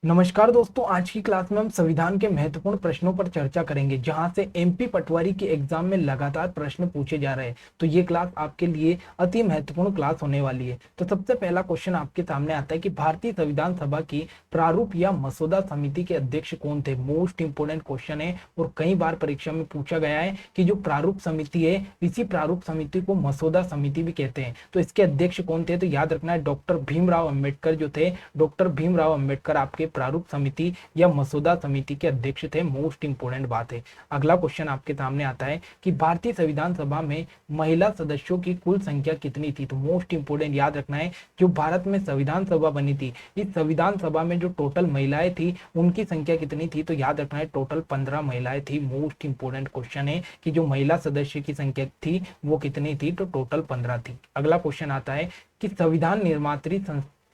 नमस्कार दोस्तों, आज की क्लास में हम संविधान के महत्वपूर्ण प्रश्नों पर चर्चा करेंगे जहां से एमपी पटवारी के एग्जाम में लगातार प्रश्न पूछे जा रहे हैं। तो ये क्लास आपके लिए अति महत्वपूर्ण क्लास होने वाली है। तो सबसे पहला क्वेश्चन आपके सामने आता है कि भारतीय संविधान सभा की प्रारूप या मसौदा समिति के अध्यक्ष कौन थे। मोस्ट इंपोर्टेंट क्वेश्चन है और कई बार परीक्षा में पूछा गया है कि जो प्रारूप समिति है, इसी प्रारूप समिति को मसौदा समिति भी कहते हैं। तो इसके अध्यक्ष कौन थे, तो याद रखना है डॉक्टर भीमराव अंबेडकर जो थे। डॉक्टर भीमराव अंबेडकर आपके प्रारूप समिति या मसौदा समिति के अध्यक्ष थे। मोस्ट इंपोर्टेंट बात है। अगला क्वेश्चन आपके सामने आता है कि भारतीय संविधान सभा में महिला सदस्यों की कुल संख्या कितनी थी। तो मोस्ट इंपोर्टेंट याद रखना है, जो भारत में संविधान सभा बनी थी, इस संविधान सभा में जो टोटल महिलाएं थी उनकी संख्या कितनी थी। तो याद रखना है टोटल 15 महिलाएं थी। मोस्ट इंपोर्टेंट क्वेश्चन है कि जो महिला सदस्य की संख्या थी वो कितनी थी, तो टोटल 15 थी। अगला क्वेश्चन आता है कि संविधान निर्मात्री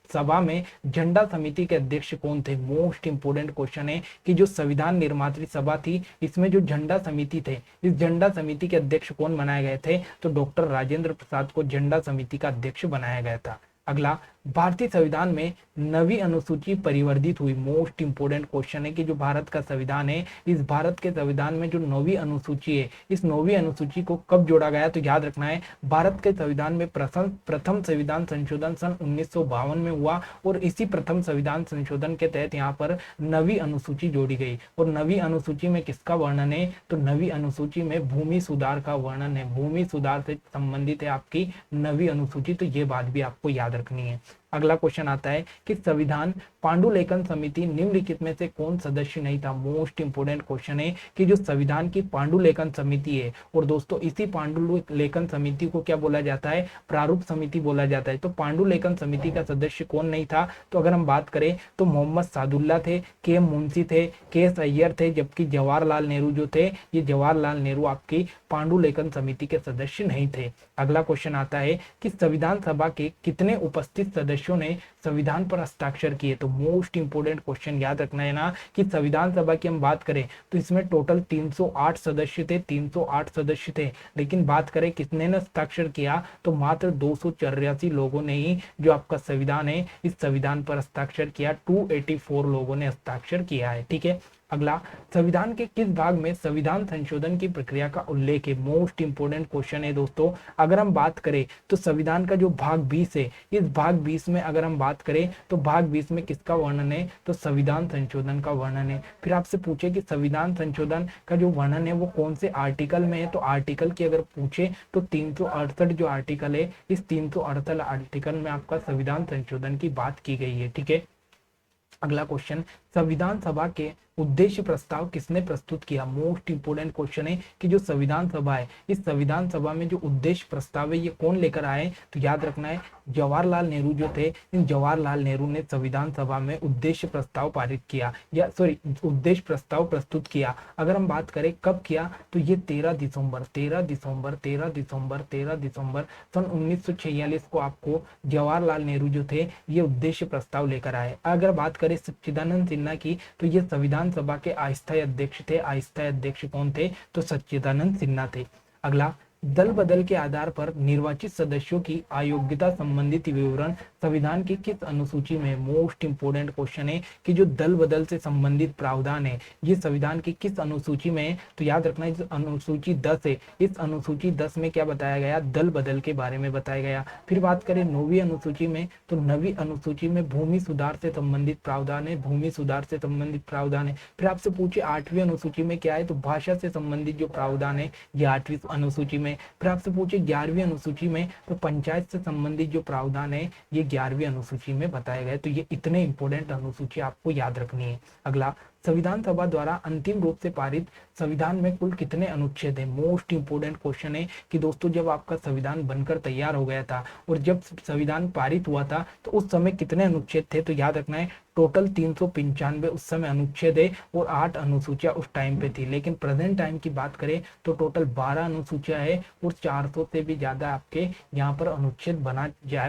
सभा में झंडा समिति के अध्यक्ष कौन थे। मोस्ट इंपोर्टेंट क्वेश्चन है कि जो संविधान निर्मात्री सभा थी, इसमें जो झंडा समिति थे, इस झंडा समिति के अध्यक्ष कौन बनाए गए थे, तो डॉक्टर राजेंद्र प्रसाद को झंडा समिति का अध्यक्ष बनाया गया था। अगला, भारतीय संविधान में नवी अनुसूची परिवर्धित हुई। मोस्ट इंपोर्टेंट क्वेश्चन है कि जो भारत का संविधान है, इस भारत के संविधान में जो नवी अनुसूची है, इस नवी अनुसूची को कब जोड़ा गया। तो याद रखना है भारत के संविधान में प्रथम संविधान संशोधन सन 1952 में हुआ और इसी प्रथम संविधान संशोधन के तहत यहाँ पर नवी अनुसूची जोड़ी गई। और नवी अनुसूची में किसका वर्णन है, तो नवी अनुसूची में भूमि सुधार का वर्णन है। भूमि सुधार से संबंधित है आपकी नवी अनुसूची। तो ये बात भी आपको याद रखनी है। अगला क्वेश्चन आता है कि संविधान पांडुलेखन समिति निम्नलिखित में से कौन सदस्य नहीं था। मोस्ट इंपोर्टेंट क्वेश्चन है कि जो संविधान की पांडुलेखन समिति है, और दोस्तों इसी पांडुलेखन समिति को क्या बोला जाता है, प्रारूप समिति बोला जाता है। तो पांडुलेखन समिति का सदस्य कौन नहीं था, तो अगर हम बात करें तो मोहम्मद सादुल्ला थे, के मुंशी थे, के अय्यर थे, जबकि जवाहरलाल नेहरू जो थे, ये जवाहरलाल नेहरू आपकी पांडुलेखन समिति के सदस्य नहीं थे। अगला क्वेश्चन आता है कि संविधान सभा के कितने उपस्थित सदस्यों ने संविधान पर हस्ताक्षर किए। तो मोस्ट इंपोर्टेंट क्वेश्चन याद रखना है ना कि संविधान सभा की हम बात करें तो इसमें टोटल 308 सदस्य थे, 308 सदस्य थे। लेकिन बात करें कितने ने हस्ताक्षर किया, तो मात्र 284 लोगों ने ही जो आपका संविधान है, इस संविधान पर हस्ताक्षर किया। 284 लोगों ने हस्ताक्षर किया है। ठीक है। अगला, संविधान के किस भाग में संविधान संशोधन की प्रक्रिया का उल्लेख है। मोस्ट इंपोर्टेंट क्वेश्चन है दोस्तों। अगर हम बात करें तो संविधान का जो भाग 20 है, इस भाग 20 में अगर हम बात करें तो भाग 20 में किसका वर्णन है, तो संविधान संशोधन का वर्णन है। फिर आपसे पूछे कि संविधान संशोधन का जो वर्णन है वो कौन से आर्टिकल में है, तो आर्टिकल की अगर पूछे तो 368 जो आर्टिकल है, इस 368 आर्टिकल में आपका संविधान संशोधन की बात की गई है। ठीक है। अगला क्वेश्चन, संविधान सभा के उद्देश्य प्रस्ताव किसने प्रस्तुत किया। मोस्ट इंपोर्टेंट क्वेश्चन है कि जो संविधान सभा है, इस संविधान सभा में जो उद्देश्य प्रस्ताव है ये कौन लेकर आए, तो याद रखना है जवाहरलाल नेहरू जो थे, इन जवाहरलाल नेहरू ने संविधान सभा में उद्देश्य प्रस्ताव पारित किया, या सॉरी उद्देश्य प्रस्ताव प्रस्तुत किया। अगर हम बात करें कब किया, तो ये 13 दिसंबर सन 1946 को आपको जवाहरलाल नेहरू जो थे ये उद्देश्य प्रस्ताव लेकर आए। अगर बात करें सच्चिदानंद सिन्हा की, तो ये संविधान सभा के अस्थायी अध्यक्ष थे। अस्थायी अध्यक्ष कौन थे, तो सच्चिदानंद सिन्हा थे। अगला, दल बदल के आधार पर निर्वाचित सदस्यों की अयोग्यता संबंधित विवरण संविधान की किस अनुसूची में। मोस्ट इंपोर्टेंट क्वेश्चन है कि जो दल बदल से संबंधित प्रावधान है ये संविधान की किस अनुसूची में है, तो याद रखना है अनुसूची 10 है। इस अनुसूची 10 में क्या बताया गया, दल बदल के बारे में बताया गया। फिर बात करें नवी अनुसूची में, तो नवी अनुसूची में भूमि सुधार से संबंधित प्रावधान है, भूमि सुधार से संबंधित प्रावधान है। फिर आपसे पूछे 8वीं अनुसूची में क्या है, तो भाषा से संबंधित जो प्रावधान है ये 8वीं अनुसूची में। फिर आपसे पूछे 11वीं अनुसूची में, तो पंचायत से संबंधित जो प्रावधान है ये 11वीं अनुसूची में बताए गए। तो ये इतने इंपोर्टेंट अनुसूची आपको याद रखनी है। अगला, संविधान सभा द्वारा अंतिम रूप से पारित संविधान में कुल कितने अनुच्छेद है। मोस्ट इंपोर्टेंट क्वेश्चन है कि दोस्तों जब आपका संविधान बनकर तैयार हो गया था और जब संविधान पारित हुआ था तो उस समय कितने अनुच्छेद थे, तो याद रखना है टोटल 395 उस समय अनुच्छेद है और 8 अनुसूचियां उस टाइम पे थी। लेकिन प्रेजेंट टाइम की बात करें तो टोटल 12 अनुसूचियां है और 400 से भी ज्यादा आपके यहाँ पर अनुच्छेद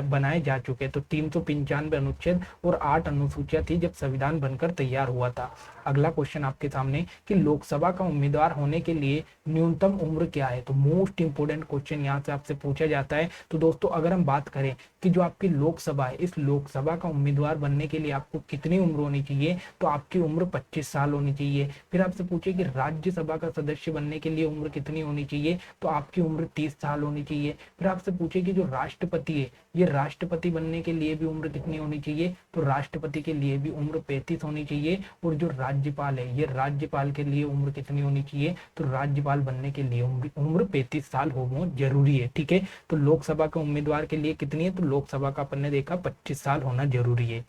बनाए जा चुके। तो 395 अनुच्छेद और 8 अनुसूचियां थी जब संविधान बनकर तैयार हुआ था। अगला क्वेश्चन आपके सामने कि लोकसभा का उम्मीदवार होने के लिए न्यूनतम उम्र क्या है। तो मोस्ट इंपोर्टेंट क्वेश्चन यहाँ से आपसे पूछा जाता है। तो दोस्तों अगर हम बात करें कि जो आपकी लोकसभा है, इस लोकसभा का उम्मीदवार बनने के लिए आपको कितनी उम्र होनी चाहिए, तो आपकी उम्र 25 साल होनी चाहिए। फिर आपसे पूछे कि राज्यसभा का सदस्य बनने के लिए उम्र कितनी होनी चाहिए, तो आपकी उम्र 30 साल होनी चाहिए। फिर आपसे पूछे कि जो राष्ट्रपति है, ये राष्ट्रपति बनने के लिए भी उम्र कितनी होनी चाहिए, तो राष्ट्रपति के लिए भी उम्र 35 होनी चाहिए। और जो राज्यपाल है, ये राज्यपाल के लिए उम्र कितनी होनी चाहिए, तो राज्यपाल बनने के लिए उम्र 35 साल होना जरूरी है। ठीक है, तो लोकसभा के उम्मीदवार के लिए कितनी है, तो लोकसभा का अपन ने देखा 25 साल होना जरूरी है।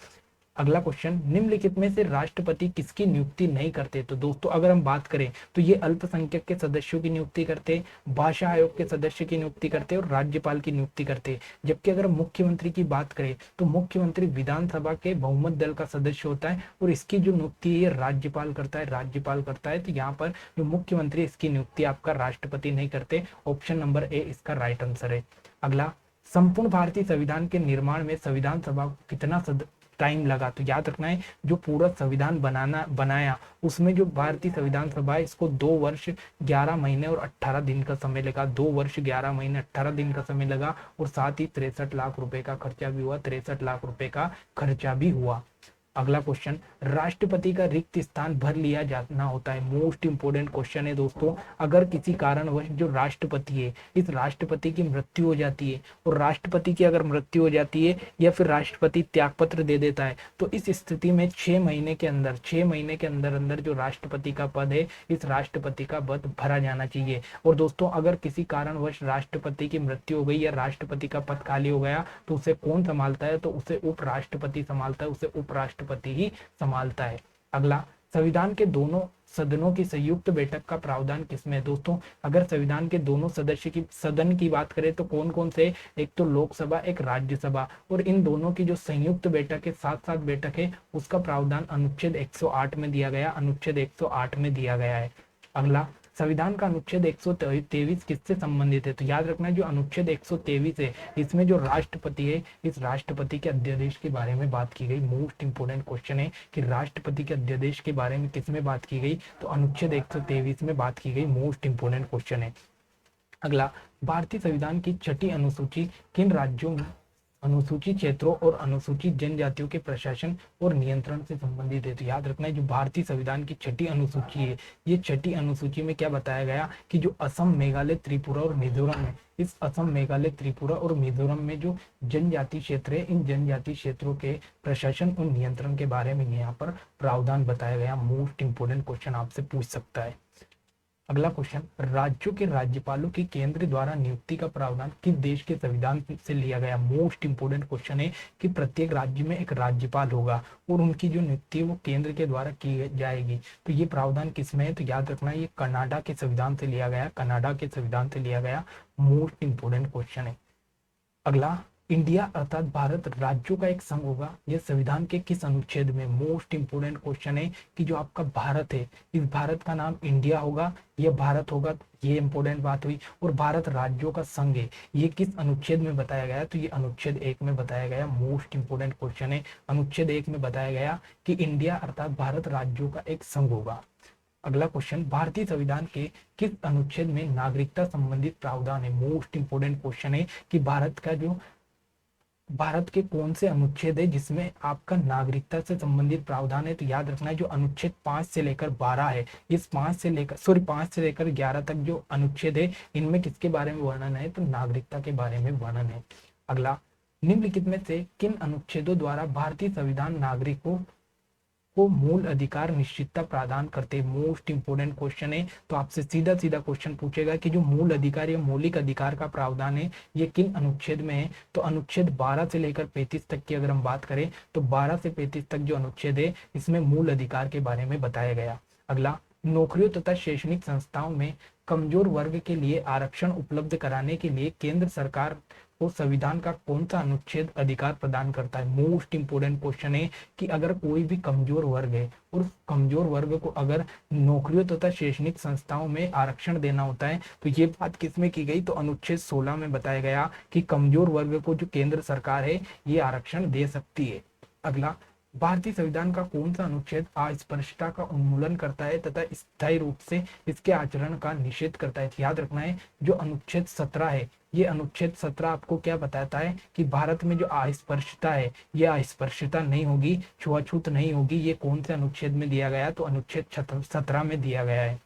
अगला क्वेश्चन, निम्नलिखित में से राष्ट्रपति किसकी नियुक्ति नहीं करते। तो दोस्तों अगर हम बात करें तो ये अल्पसंख्यक के सदस्यों की नियुक्ति करते, भाषा आयोग के सदस्य की नियुक्ति करते और राज्यपाल की नियुक्ति करते। जबकि अगर मुख्यमंत्री की बात करें तो मुख्यमंत्री विधानसभा के बहुमत दल का सदस्य होता है और इसकी जो नियुक्ति है राज्यपाल करता है, राज्यपाल करता है। तो यहाँ पर जो मुख्यमंत्री, इसकी नियुक्ति आपका राष्ट्रपति नहीं करते। ऑप्शन नंबर ए इसका राइट आंसर है। अगला, संपूर्ण भारतीय संविधान के निर्माण में संविधान सभा को कितना टाइम लगा। तो याद रखना है, जो पूरा संविधान बनाया उसमें जो भारतीय संविधान सभा है, इसको 2 वर्ष 11 महीने और 18 दिन का समय लगा। 2 वर्ष 11 महीने 18 दिन का समय लगा और साथ ही 63 लाख रुपए का खर्चा भी हुआ, 63 लाख रुपए का खर्चा भी हुआ। अगला क्वेश्चन, राष्ट्रपति का रिक्त स्थान भर लिया जाना होता है। मोस्ट इंपोर्टेंट क्वेश्चन है दोस्तों। अगर किसी कारणवश जो राष्ट्रपति है, इस राष्ट्रपति की मृत्यु हो जाती है, और राष्ट्रपति की अगर मृत्यु हो जाती है या फिर राष्ट्रपति त्यागपत्र दे देता है, तो इस स्थिति में 6 महीने के अंदर अंदर जो राष्ट्रपति का पद है, इस राष्ट्रपति का पद भरा जाना चाहिए। और दोस्तों अगर किसी कारणवश राष्ट्रपति की मृत्यु हो गई या राष्ट्रपति का पद खाली हो गया, तो उसे कौन संभालता है, तो उसे उपराष्ट्रपति संभालता है, उसे उपराष्ट्रपति ही संभालता है। अगला, संविधान के दोनों सदनों की संयुक्त बैठक का प्रावधान किसमें है। दोस्तों अगर संविधान के दोनों सदस्य की सदन की बात करें तो कौन कौन से, एक तो लोकसभा, एक राज्यसभा, और इन दोनों की जो संयुक्त बैठक है, साथ साथ बैठक है, उसका प्रावधान अनुच्छेद 108 में दिया गया, अनुच्छेद 108 में दिया गया है। अगला, संविधान का अनुच्छेद 123 किससे संबंधित है। तो याद रखना, जो अनुच्छेद 123 है, इसमें जो राष्ट्रपति है, इस राष्ट्रपति के अध्यादेश के बारे में बात की गई। मोस्ट इंपोर्टेंट क्वेश्चन है कि राष्ट्रपति के अध्यादेश के बारे में किसमें बात की गई, तो अनुच्छेद 123 में बात की गई। मोस्ट इंपोर्टेंट क्वेश्चन है। अगला, भारतीय संविधान की 6ठी अनुसूची किन राज्यों में अनुसूचित क्षेत्रों और अनुसूचित जनजातियों के प्रशासन और नियंत्रण से संबंधित है। तो याद रखना है, जो भारतीय संविधान की 6ठी अनुसूची है, ये 6ठी अनुसूची में क्या बताया गया कि जो असम, मेघालय, त्रिपुरा और मिजोरम है, इस असम, मेघालय, त्रिपुरा और मिजोरम में जो जनजाति क्षेत्र है, इन जनजाति क्षेत्रों के प्रशासन और नियंत्रण के बारे में यहाँ पर प्रावधान बताया गया। मोस्ट इंपोर्टेंट क्वेश्चन आपसे पूछ सकता है। अगला क्वेश्चन, राज्यों के राज्यपालों की केंद्र द्वारा नियुक्ति का प्रावधान किस देश के संविधान से लिया गया। मोस्ट इंपोर्टेंट क्वेश्चन है कि प्रत्येक राज्य में एक राज्यपाल होगा और उनकी जो नियुक्ति है वो केंद्र के द्वारा की जाएगी। तो ये प्रावधान किसमें है, तो याद रखना ये कनाडा के संविधान से लिया गया, कनाडा के संविधान से लिया गया। मोस्ट इंपोर्टेंट क्वेश्चन है। अगला, इंडिया अर्थात भारत राज्यों का एक संघ होगा, यह संविधान के किस अनुच्छेद में। मोस्ट इंपोर्टेंट क्वेश्चन है कि जो आपका भारत है, इस भारत का नाम इंडिया होगा, यह भारत होगा, ये इंपोर्टेंट बात हुई। और भारत राज्यों का संघ है, ये किस अनुच्छेद में बताया गया, तो ये अनुच्छेद 1 में बताया गया। मोस्ट इंपोर्टेंट क्वेश्चन है, अनुच्छेद 1 में बताया गया कि इंडिया अर्थात भारत राज्यों का एक संघ होगा। अगला क्वेश्चन, भारतीय संविधान के किस अनुच्छेद में नागरिकता संबंधित प्रावधान है। मोस्ट इंपोर्टेंट क्वेश्चन है कि भारत के कौन से अनुच्छेद है जिसमें आपका नागरिकता से संबंधित प्रावधान है। तो याद रखना है, जो अनुच्छेद 5 से लेकर 12 है, इस 5 से लेकर 11 तक जो अनुच्छेद है, इनमें किसके बारे में वर्णन है, तो नागरिकता के बारे में वर्णन है। अगला, निम्नलिखित में से किन अनुच्छेदों द्वारा भारतीय संविधान नागरिकों को मूल अधिकार निश्चितता प्रदान करते। मोस्ट इंपोर्टेंट क्वेश्चन है। तो आपसे सीधा सीधा क्वेश्चन पूछेगा कि जो मूल अधिकार या मौलिक अधिकार का प्रावधान है, ये किन अनुच्छेद में है। तो अनुच्छेद 12 से लेकर 35 तक की अगर हम बात करें तो 12 से 35 तक जो अनुच्छेद है, इसमें मूल अधिकार के बारे में बताया गया। अगला, नौकरियों तथा शैक्षणिक संस्थाओं में कमजोर वर्ग के लिए आरक्षण उपलब्ध कराने के लिए केंद्र सरकार को संविधान का कौन सा अनुच्छेद अधिकार प्रदान करता है। मोस्ट इंपोर्टेंट क्वेश्चन है कि अगर कोई भी कमजोर वर्ग है और कमजोर वर्ग को अगर नौकरियों तथा शैक्षणिक संस्थाओं में आरक्षण देना होता है, तो ये बात किसमें की गई, तो अनुच्छेद 16 में बताया गया कि कमजोर वर्ग को जो केंद्र सरकार है ये आरक्षण दे सकती है। अगला, भारतीय संविधान का कौन सा अनुच्छेद अस्पृश्यता का उन्मूलन करता है तथा स्थायी रूप से इसके आचरण का निषेध करता है? याद रखना है जो अनुच्छेद 17 है, ये अनुच्छेद 17 आपको क्या बताता है कि भारत में जो अस्पृश्यता है ये अस्पृश्यता नहीं होगी, छुआछूत नहीं होगी। ये कौन से अनुच्छेद में दिया गया? तो अनुच्छेद 17 में दिया गया है।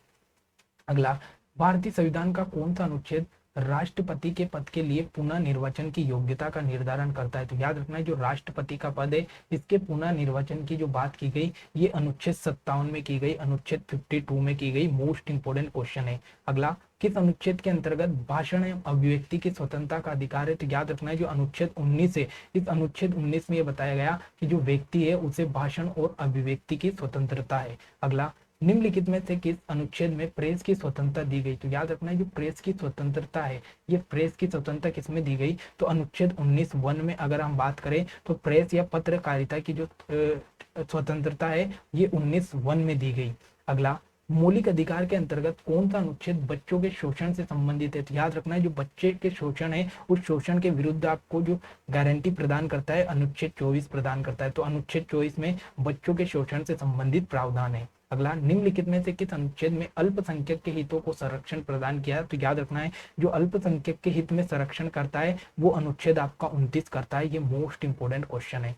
अगला, भारतीय संविधान का कौन सा अनुच्छेद राष्ट्रपति के पद के लिए पुनः निर्वाचन की योग्यता का निर्धारण करता है? तो याद रखना है जो राष्ट्रपति का पद है इसके पुनः निर्वाचन की जो बात की गई ये अनुच्छेद 57 में की गई, अनुच्छेद 52 में की गई। मोस्ट इंपोर्टेंट क्वेश्चन है। अगला, किस अनुच्छेद के अंतर्गत भाषण एवं अभिव्यक्ति की स्वतंत्रता का अधिकार है? तो याद रखना है जो अनुच्छेद 19 है, इस अनुच्छेद 19 में यह बताया गया कि जो व्यक्ति है उसे भाषण और अभिव्यक्ति की स्वतंत्रता है। अगला, निम्नलिखित में से किस अनुच्छेद में प्रेस की स्वतंत्रता दी गई? तो याद रखना है जो प्रेस की स्वतंत्रता है ये प्रेस की स्वतंत्रता किसमें दी गई? तो अनुच्छेद 19(1) में अगर हम बात करें तो प्रेस या पत्रकारिता की जो स्वतंत्रता है ये 19(1) में दी गई। अगला, मौलिक अधिकार के अंतर्गत कौन सा अनुच्छेद बच्चों के शोषण से संबंधित है? तो याद रखना है जो बच्चे के शोषण है उस शोषण के विरुद्ध आपको जो गारंटी प्रदान करता है अनुच्छेद 24 प्रदान करता है। तो अनुच्छेद 24 में बच्चों के शोषण से संबंधित प्रावधान है। अगला, निम्नलिखित में से किस अनुच्छेद में अल्पसंख्यक के हितों को संरक्षण प्रदान किया? तो याद रखना है जो अल्पसंख्यक के हित में संरक्षण करता है वो अनुच्छेद आपका 29 करता है। ये मोस्ट इंपोर्टेंट क्वेश्चन है।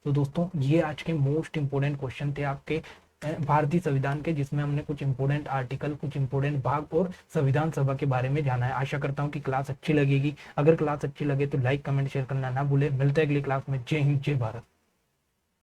तो दोस्तों ये आज के मोस्ट इंपोर्टेंट क्वेश्चन थे आपके भारतीय संविधान के, जिसमें हमने कुछ इंपोर्टेंट आर्टिकल, कुछ इंपोर्टेंट भाग और संविधान सभा के बारे में जाना है। आशा करता हूँ कि क्लास अच्छी लगेगी। अगर क्लास अच्छी लगे तो लाइक, कमेंट, शेयर करना ना भूले। मिलते हैं अगली क्लास में। जय हिंद, जय भारत।